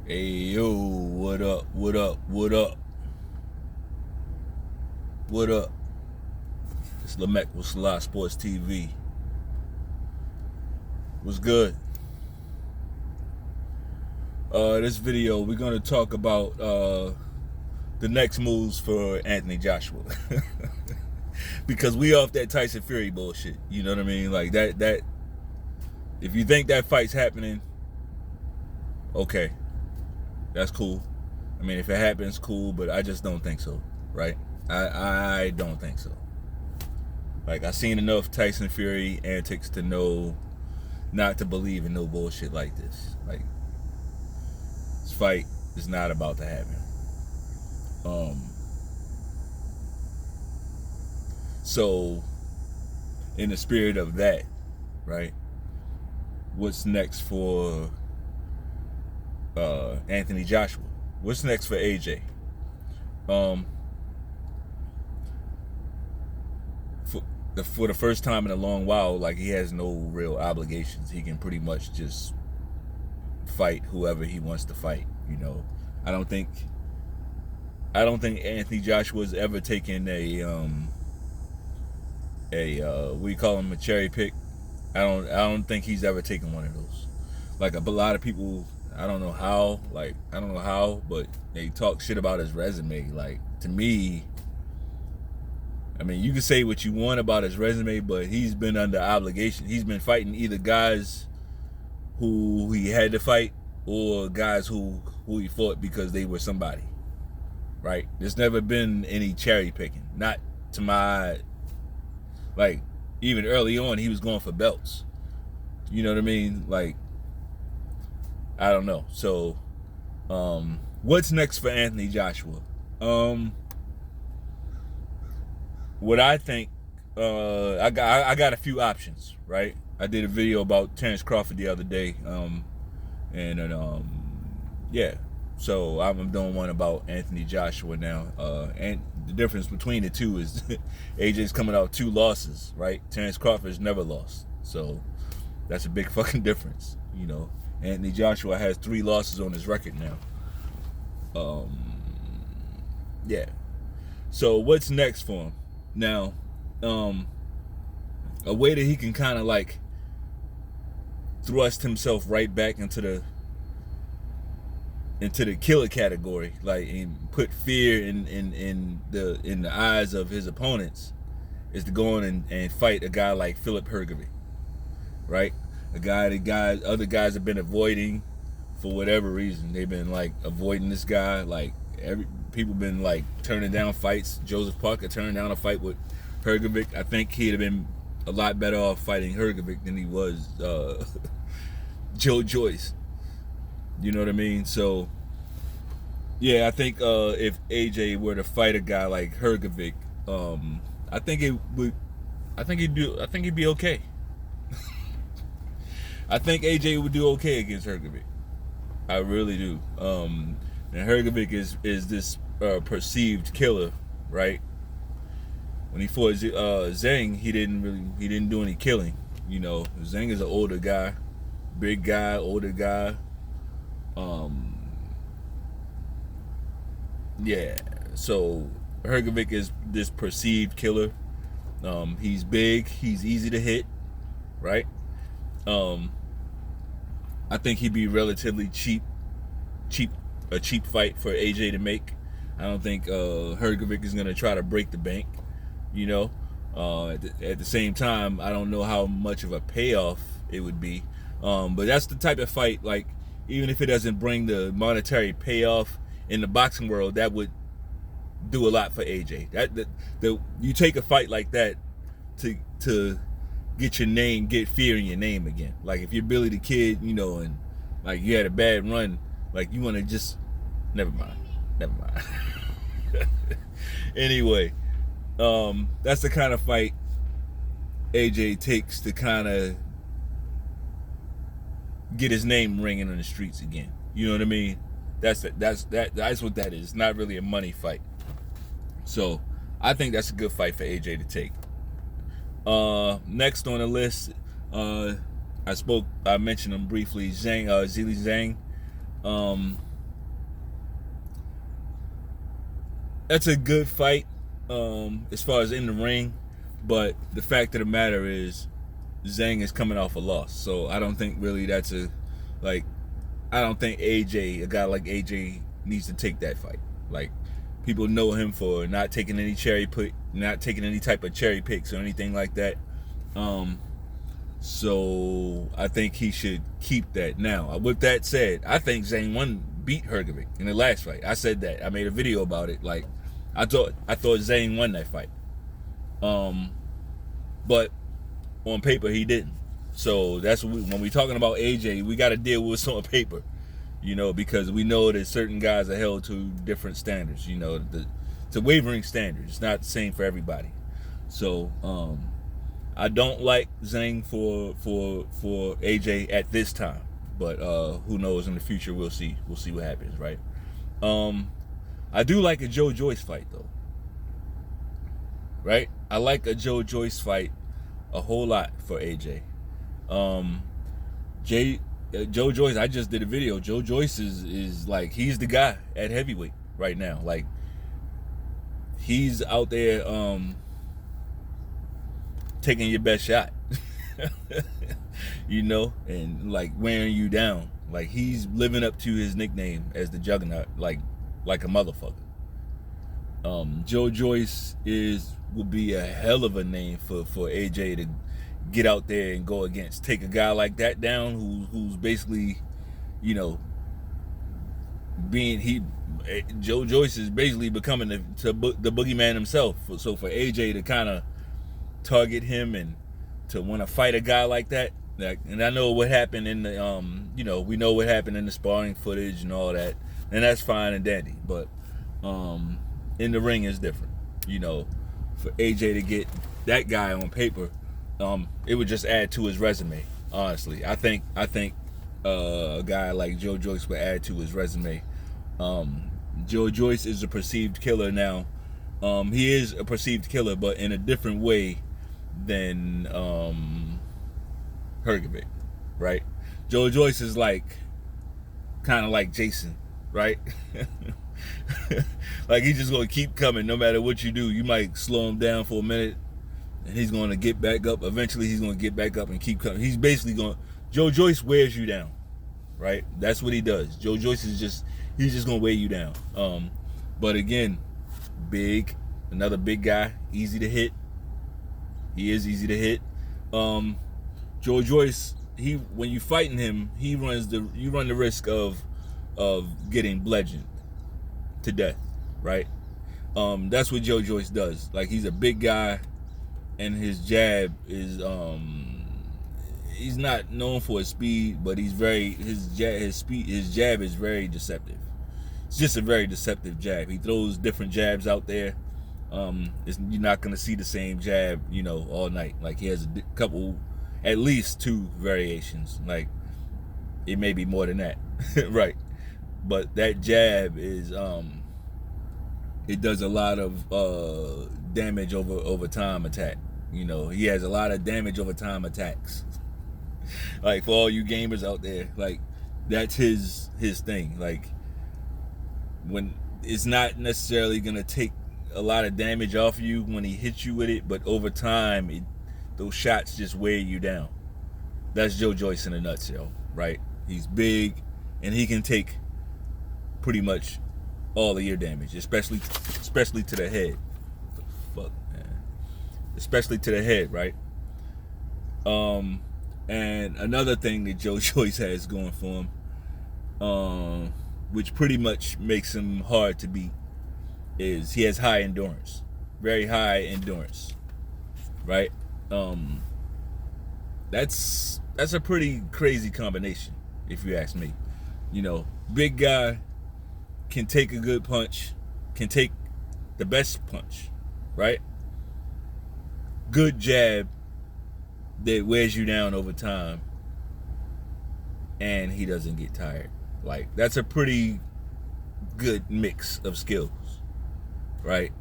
Hey yo, what up, what up, what up, what up? It's Lemekh with selahsportstv. What's good? This video we're gonna talk about the next moves for Anthony Joshua. Because we off that Tyson Fury bullshit. You know what I mean? Like that if you think that fight's happening, okay. That's cool. I mean, if it happens, cool, but I just don't think so, right? I don't think so. Like, I've seen enough Tyson Fury antics to know not to believe in no bullshit like this. Like, this fight is not about to happen. So, in the spirit of that, right? What's next for Anthony Joshua? What's next for AJ? For the first time in a long while, like, he has no real obligations. He can pretty much just fight whoever he wants to fight. You know, I don't think Anthony Joshua's ever taken a we call him a cherry pick. I don't think he's ever taken one of those. Like, a lot of people, I don't know how, but they talk shit about his resume. Like, to me, I mean, you can say what you want about his resume, but he's been under obligation. He's been fighting either guys who he had to fight or guys who he fought because they were somebody, right? There's never been any cherry picking. Not to my, like, even early on, he was going for belts. You know what I mean? Like, I don't know. So, what's next for Anthony Joshua? What I think, I got a few options, right? I did a video about Terrence Crawford the other day, yeah. So I'm doing one about Anthony Joshua now, and the difference between the two is AJ's coming out 2 losses, right? Terrence Crawford's never lost, so that's a big fucking difference, you know. Anthony Joshua has 3 losses on his record now. Yeah. So what's next for him? Now, a way that he can kind of like thrust himself right back into the killer category, like, and put fear in the eyes of his opponents, is to go on and fight a guy like Filip Hrgovic, right? A guy that other guys have been avoiding for whatever reason. They've been like avoiding this guy. Like, people been like turning down fights. Joseph Parker turned down a fight with Hrgovic. I think he'd have been a lot better off fighting Hrgovic than he was Joe Joyce. You know what I mean? So, yeah, I think if AJ were to fight a guy like Hrgovic, I think he'd be okay. I think AJ would do okay against Hrgovic. I really do. And Hrgovic is this perceived killer, right? When he fought Zhang, he didn't do any killing. You know, Zhang is an older guy, big guy, older guy. Yeah. So Hrgovic is this perceived killer. He's big. He's easy to hit, right? I think he'd be relatively cheap fight for AJ to make. I don't think Hrgovic is gonna try to break the bank, you know. At the same time, I don't know how much of a payoff it would be. But that's the type of fight, like, even if it doesn't bring the monetary payoff in the boxing world, that would do a lot for AJ. You take a fight like that to get fear in your name again. Like, if you're Billy the Kid, you know, and like you had a bad run, like, you want to just never mind. Anyway, that's the kind of fight AJ takes to kind of get his name ringing on the streets again. You know what I mean? That's what that is. It's not really a money fight. So I think that's a good fight for AJ to take. Next on the list, I mentioned him briefly, Zhang, Zhilei Zhang. that's a good fight as far as in the ring, but the fact of the matter is Zhang is coming off a loss, so I don't think really that's a like. I don't think AJ, a guy like AJ, needs to take that fight. Like, people know him for not taking any not taking any type of cherry picks or anything like that. So I think he should keep that. Now, with that said, I think Zhang beat Hrgovic in the last fight. I said that. I made a video about it. Like, I thought Zhang won that fight. But on paper he didn't. So that's what when we're talking about AJ, we got to deal with what's on paper, because we know that certain guys are held to different standards. It's a wavering standard. It's not the same for everybody. So I don't like Zhang for AJ at this time, but who knows in the future? We'll see. We'll see what happens, right? I do like a Joe Joyce fight though, right? I like a Joe Joyce fight a whole lot for AJ. Joe Joyce, I just did a video. Joe Joyce is like, he's the guy at heavyweight right now. Like, he's out there taking your best shot. And like wearing you down. Like, he's living up to his nickname as the Juggernaut, like a motherfucker. Joe Joyce will be a hell of a name for AJ to get out there and go against. Take a guy like that down who's basically, Joe Joyce is basically becoming the boogeyman himself. So for AJ to kind of target him and to want to fight a guy like that, and I know what happened in the we know what happened in the sparring footage and all that, and that's fine and dandy, but in the ring is different. For AJ to get that guy on paper, it would just add to his resume. Honestly, I think a guy like Joe Joyce would add to his resume. Joe Joyce is a perceived killer now. He is a perceived killer, but in a different way than Hrgovic, right? Joe Joyce is kind of like Jason, right? Like, he's just gonna keep coming no matter what you do. You might slow him down for a minute, and he's gonna get back up. Eventually, he's gonna get back up and keep coming. He's basically Joe Joyce wears you down, right? That's what he does. Joe Joyce he's just gonna wear you down. But again, another big guy, easy to hit. He is easy to hit. Joe Joyce, when you fighting him, you run the risk of getting bludgeoned to death, right? That's what Joe Joyce does. Like, he's a big guy, and his jab is he's not known for his speed, but his jab is very deceptive. It's just a very deceptive jab. He throws different jabs out there. You're not gonna see the same jab, all night. Like, he has a couple, at least two variations. Like, it may be more than that, right? But that jab is it does a lot of damage over time attack. He has a lot of damage over time attacks. Like, for all you gamers out there, like, that's his thing. Like, when it's not necessarily gonna take a lot of damage off you when he hits you with it, but over time, those shots just wear you down. That's Joe Joyce in a nutshell, right? He's big, and he can take pretty much all of your damage, especially to the head. What the fuck, man? Especially to the head, right? And another thing that Joe Joyce has going for him, which pretty much makes him hard to beat, is he has high endurance, very high endurance, right? That's a pretty crazy combination, if you ask me. Big guy, can take a good punch, can take the best punch, right? Good jab that wears you down over time, and he doesn't get tired. Like, that's a pretty good mix of skills, right?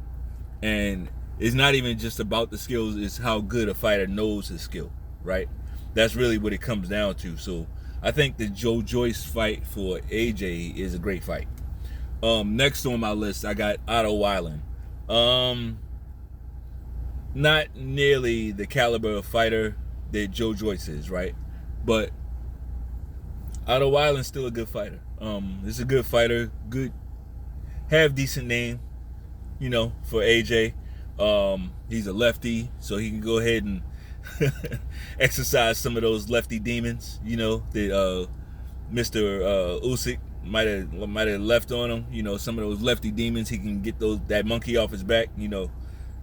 And it's not even just about the skills, it's how good a fighter knows his skill, right? That's really what it comes down to. So I think the Joe Joyce fight for AJ is a great fight. Next on my list, I got Otto Weiland. Not nearly the caliber of fighter that Joe Joyce is, right? But Otto Weiland's still a good fighter. He's a good fighter, good, have decent name, for AJ. He's a lefty, so he can go ahead and exercise some of those lefty demons, that Mr. Usyk might have left on him. Some of those lefty demons, he can get that monkey off his back,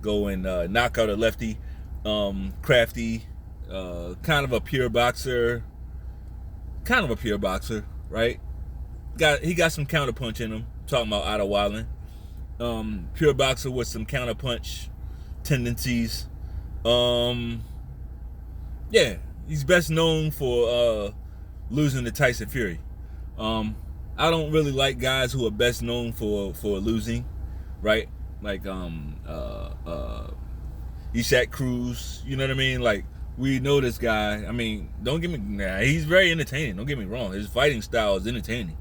go and knock out a lefty. Crafty, kind of a pure boxer, right? He got some counterpunch in him. Talking about Otto Weiland. Pure boxer with some counterpunch tendencies. Yeah, he's best known for losing to Tyson Fury. I don't really like guys who are best known for losing, right? Like Isaac Cruz, you know what I mean? Like, we know this guy. I mean, he's very entertaining. Don't get me wrong. His fighting style is entertaining.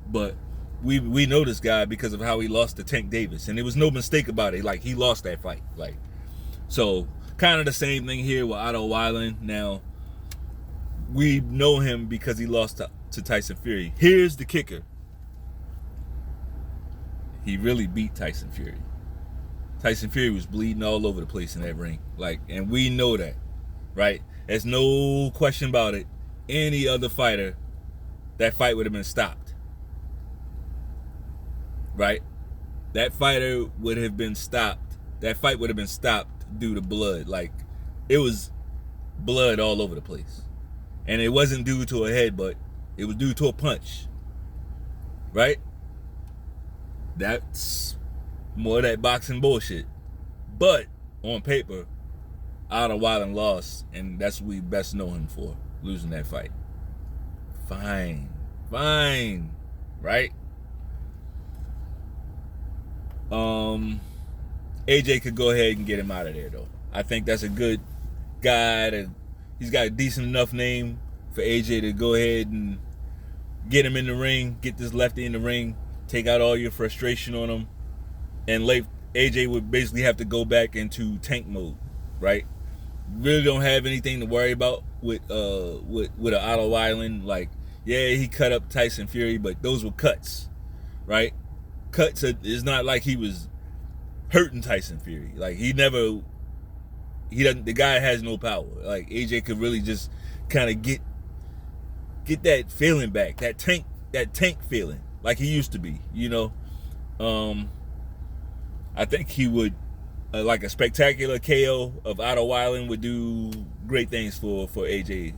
But we know this guy because of how he lost to Tank Davis. And there was no mistake about it. Like, he lost that fight. Like, so kind of the same thing here with Otto Weiland. Now, we know him because he lost to Tyson Fury. Here's the kicker. He really beat Tyson Fury. Tyson Fury was bleeding all over the place in that ring. Like, and we know that, right? There's no question about it. Any other fighter, that fight would have been stopped. Right? That fighter would have been stopped. That fight would have been stopped due to blood. Like, it was blood all over the place. And it wasn't due to a headbutt. It was due to a punch. Right? That's more of that boxing bullshit. But on paper, Otto Weiland lost, and that's what we best know him for, losing that fight. Fine, right? AJ could go ahead and get him out of there, though. I think that's a good guy. He's got a decent enough name for AJ to go ahead and get him in the ring, get this lefty in the ring, take out all your frustration on him, and AJ would basically have to go back into tank mode, right? Really don't have anything to worry about with an Otto Weiland. Like, yeah, he cut up Tyson Fury, but those were cuts, right? Cuts. It's not like he was hurting Tyson Fury. Like, he doesn't. The guy has no power. Like, AJ could really just kind of get that feeling back, that tank feeling, like he used to be. I think he would, like a spectacular KO of Otto Weiland would do great things for AJ.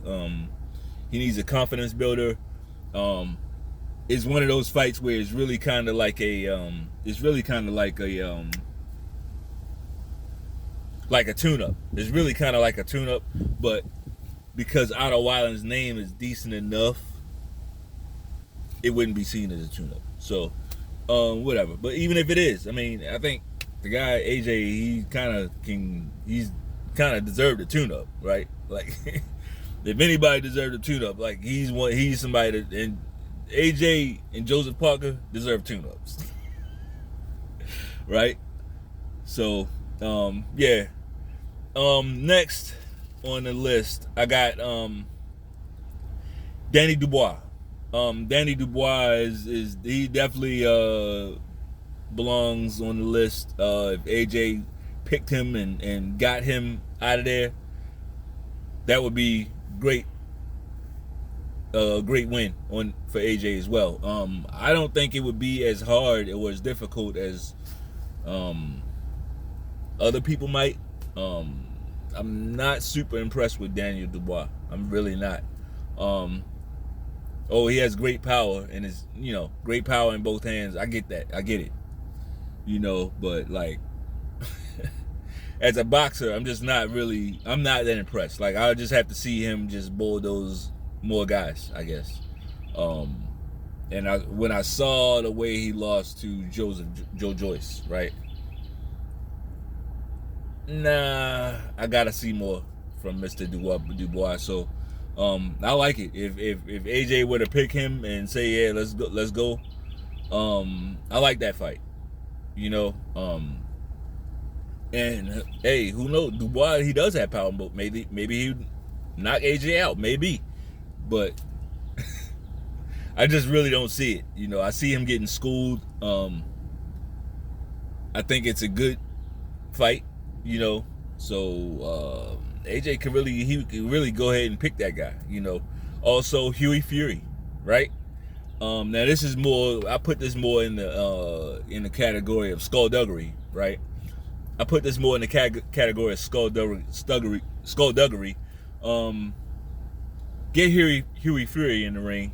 He needs a confidence builder. It's one of those fights where it's really kind of like a tune-up. It's really kind of like a tune-up, but because Otto Weiland's name is decent enough, it wouldn't be seen as a tune-up. So, whatever. But even if it is, I mean, I think the guy AJ, he's kind of deserved a tune-up, right? Like, if anybody deserved a tune-up, like, he's somebody that, and AJ and Joseph Parker deserve tune-ups, right? So, yeah. Next on the list, I got Danny Dubois. Danny Dubois is he definitely belongs on the list. If AJ picked him and got him out of there, that would be great. Great win for AJ as well. I don't think it would be as hard or as difficult as other people might. I'm not super impressed with Daniel Dubois. I'm really not. He has great power and is, great power in both hands. I get that. I get it. But like, as a boxer, I'm not that impressed. Like, I'll just have to see him just bulldoze more guys, I guess. And when I saw the way he lost to Joe Joyce, right? Nah, I gotta see more from Mr. Dubois. So, I like it. If AJ were to pick him and say, yeah, let's go, I like that fight, you know. And hey, who knows? Dubois, he does have power, but maybe he knock AJ out, maybe. But I just really don't see it. You know, I see him getting schooled. I think it's a good fight, you know. So AJ can really go ahead and pick that guy, you know. Also Huey Fury, right? Now this is more, I put this more in the category of skullduggery, right? I put this more in the category of skullduggery. Get Huey Fury in the ring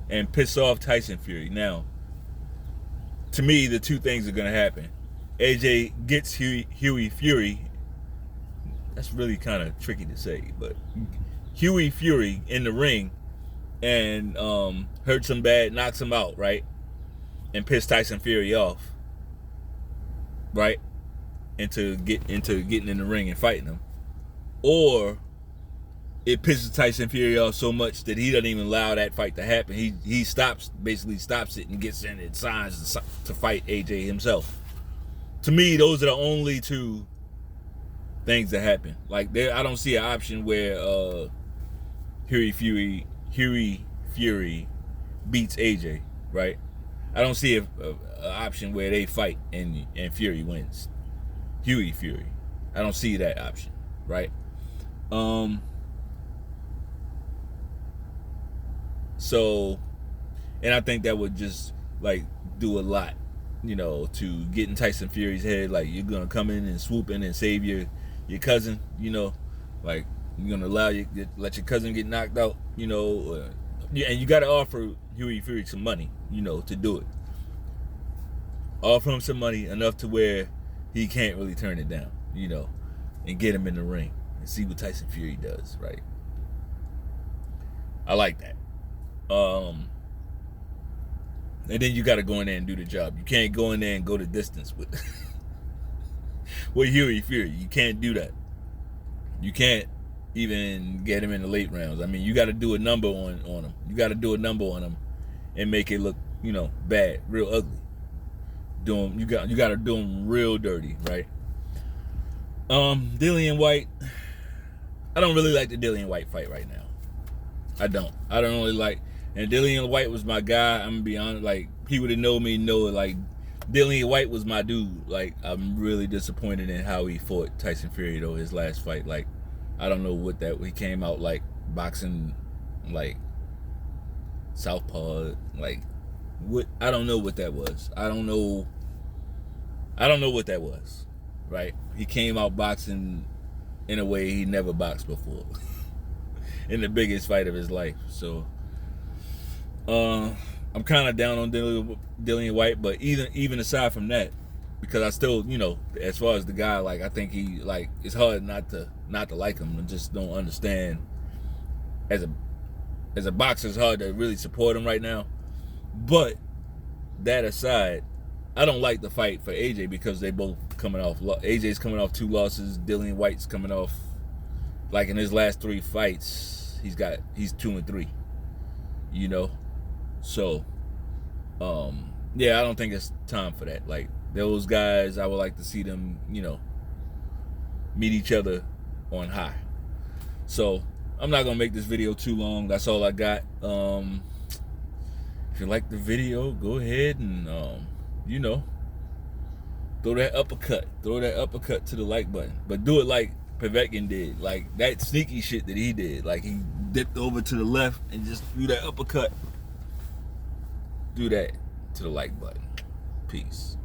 and piss off Tyson Fury. Now, to me, the two things are going to happen. AJ gets Huey Fury. That's really kind of tricky to say, but Huey Fury in the ring and hurts him bad, knocks him out, right? And piss Tyson Fury off, right? Into getting in the ring and fighting him. Or it pisses Tyson Fury off so much that he doesn't even allow that fight to happen. He basically stops it and gets in and signs to fight AJ himself. To me, those are the only two things that happen. Like, I don't see an option where Huey Fury beats AJ, right? I don't see an option where they fight and Fury wins. Huey Fury. I don't see that option, right? So, and I think that would just like do a lot, you know, to get in Tyson Fury's head. Like, you're gonna come in and swoop in and save your cousin, you know, like you're gonna let your cousin get knocked out, you know, and you got to offer Huey Fury some money, you know, to do it. Offer him some money enough to where he can't really turn it down, you know, and get him in the ring and see what Tyson Fury does, right? I like that. And then you got to go in there and do the job. You can't go in there and go the distance with with Huey Fury. You can't do that. You can't even get him in the late rounds. I mean, you got to do a number on him. You got to do a number on him and make it look, you know, bad, real ugly. You got to do him real dirty, right? Dillian White. I don't really like the Dillian White fight right now. I don't really like. And Dillian White was my guy. I'm gonna be honest. Like, people that know me know, like, Dillian White was my dude. Like, I'm really disappointed in how he fought Tyson Fury though, his last fight. Like, I don't know what that. He came out like boxing, like southpaw. Like, what? I don't know what that was. I don't know what that was. Right? He came out boxing in a way he never boxed before. In the biggest fight of his life. So I'm kind of down on Dillian White, but even aside from that, because I still, you know, as far as the guy, like, I think he, like, it's hard not to like him. I just don't understand. As a boxer, it's hard to really support him right now. But that aside, I don't like the fight for AJ because they both coming off. AJ's coming off 2 losses. Dillian White's coming off, like, in his last 3 fights, he's 2-3. You know, so yeah, I don't think it's time for that. Like, those guys, I would like to see them, you know, meet each other on high. So I'm not gonna make this video too long. That's all I got. If you like the video, go ahead and you know, throw that uppercut to the like button, but do it like Povetkin did, like that sneaky shit that he did. Like, he dipped over to the left and just threw that uppercut. Do that to the like button. Peace.